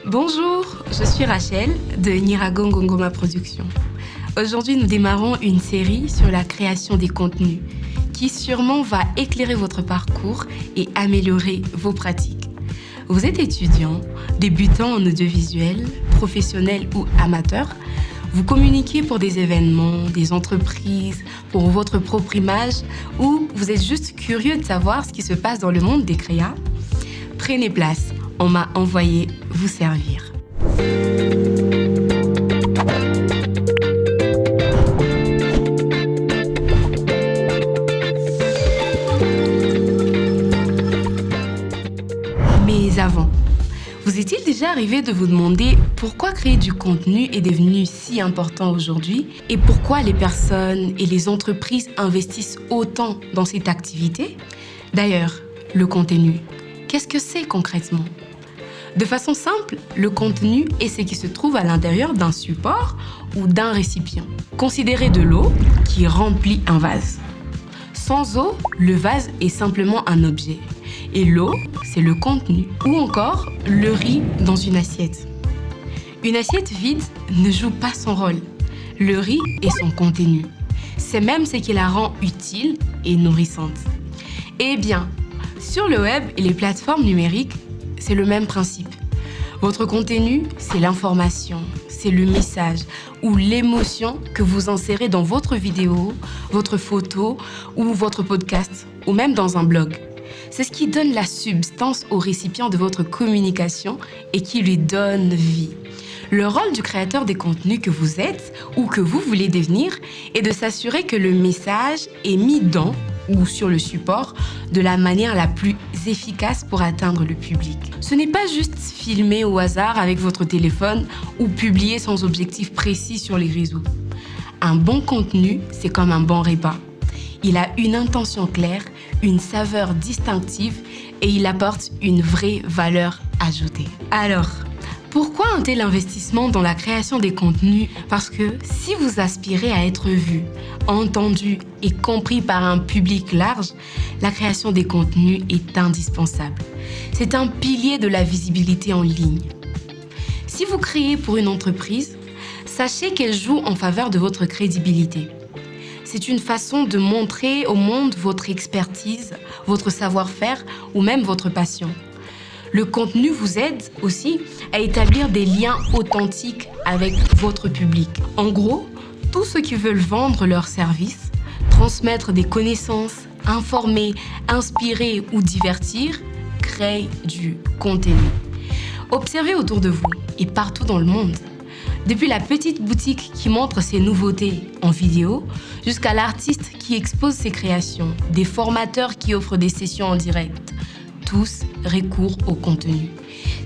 Bonjour, je suis Rachel de Nyiragongo Ngoma Productions. Aujourd'hui, nous démarrons une série sur la création des contenus qui sûrement va éclairer votre parcours et améliorer vos pratiques. Vous êtes étudiant, débutant en audiovisuel, professionnel ou amateur. Vous communiquez pour des événements, des entreprises, pour votre propre image ou vous êtes juste curieux de savoir ce qui se passe dans le monde des créas. Prenez place, on m'a envoyé vous servir. Mais avant, vous est-il déjà arrivé de vous demander pourquoi créer du contenu est devenu si important aujourd'hui et pourquoi les personnes et les entreprises investissent autant dans cette activité? D'ailleurs, le contenu, qu'est-ce que c'est concrètement? De façon simple, le contenu est ce qui se trouve à l'intérieur d'un support ou d'un récipient. Considérez de l'eau qui remplit un vase. Sans eau, le vase est simplement un objet. Et l'eau, c'est le contenu. Ou encore, le riz dans une assiette. Une assiette vide ne joue pas son rôle. Le riz est son contenu. C'est même ce qui la rend utile et nourrissante. Eh bien, sur le web et les plateformes numériques, c'est le même principe. Votre contenu, c'est l'information, c'est le message ou l'émotion que vous insérez dans votre vidéo, votre photo ou votre podcast ou même dans un blog. C'est ce qui donne la substance au récipient de votre communication et qui lui donne vie. Le rôle du créateur des contenus que vous êtes ou que vous voulez devenir est de s'assurer que le message est mis dans ou sur le support de la manière la plus efficace pour atteindre le public. Ce n'est pas juste filmer au hasard avec votre téléphone ou publier sans objectif précis sur les réseaux. Un bon contenu, c'est comme un bon repas. Il a une intention claire, une saveur distinctive et il apporte une vraie valeur ajoutée. Alors, pourquoi un tel investissement dans la création des contenus? Parce que si vous aspirez à être vu, entendu et compris par un public large, la création des contenus est indispensable. C'est un pilier de la visibilité en ligne. Si vous créez pour une entreprise, sachez qu'elle joue en faveur de votre crédibilité. C'est une façon de montrer au monde votre expertise, votre savoir-faire ou même votre passion. Le contenu vous aide aussi à établir des liens authentiques avec votre public. En gros, tous ceux qui veulent vendre leurs services, transmettre des connaissances, informer, inspirer ou divertir, créent du contenu. Observez autour de vous et partout dans le monde. Depuis la petite boutique qui montre ses nouveautés en vidéo, jusqu'à l'artiste qui expose ses créations, des formateurs qui offrent des sessions en direct, tous recourent au contenu.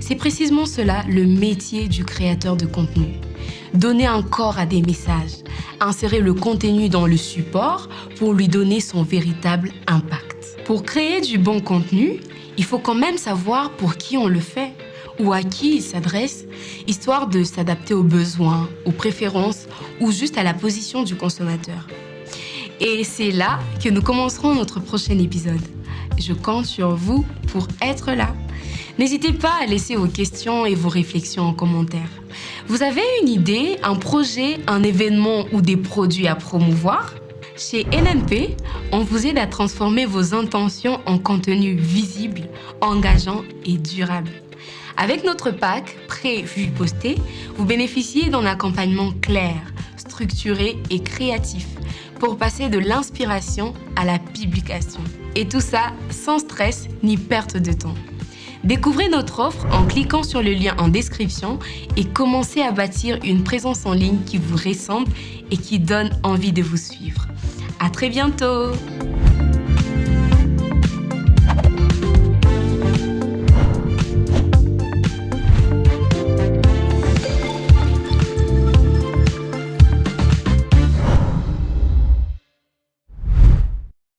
C'est précisément cela le métier du créateur de contenu. Donner un corps à des messages, insérer le contenu dans le support pour lui donner son véritable impact. Pour créer du bon contenu, il faut quand même savoir pour qui on le fait ou à qui il s'adresse, histoire de s'adapter aux besoins, aux préférences ou juste à la position du consommateur. Et c'est là que nous commencerons notre prochain épisode. Je compte sur vous pour être là. N'hésitez pas à laisser vos questions et vos réflexions en commentaire. Vous avez une idée, un projet, un événement ou des produits à promouvoir? Chez NNP, on vous aide à transformer vos intentions en contenu visible, engageant et durable. Avec notre pack Prêt vu posté, vous bénéficiez d'un accompagnement clair, structuré et créatif pour passer de l'inspiration à la publication. Et tout ça sans stress ni perte de temps. Découvrez notre offre en cliquant sur le lien en description et commencez à bâtir une présence en ligne qui vous ressemble et qui donne envie de vous suivre. À très bientôt!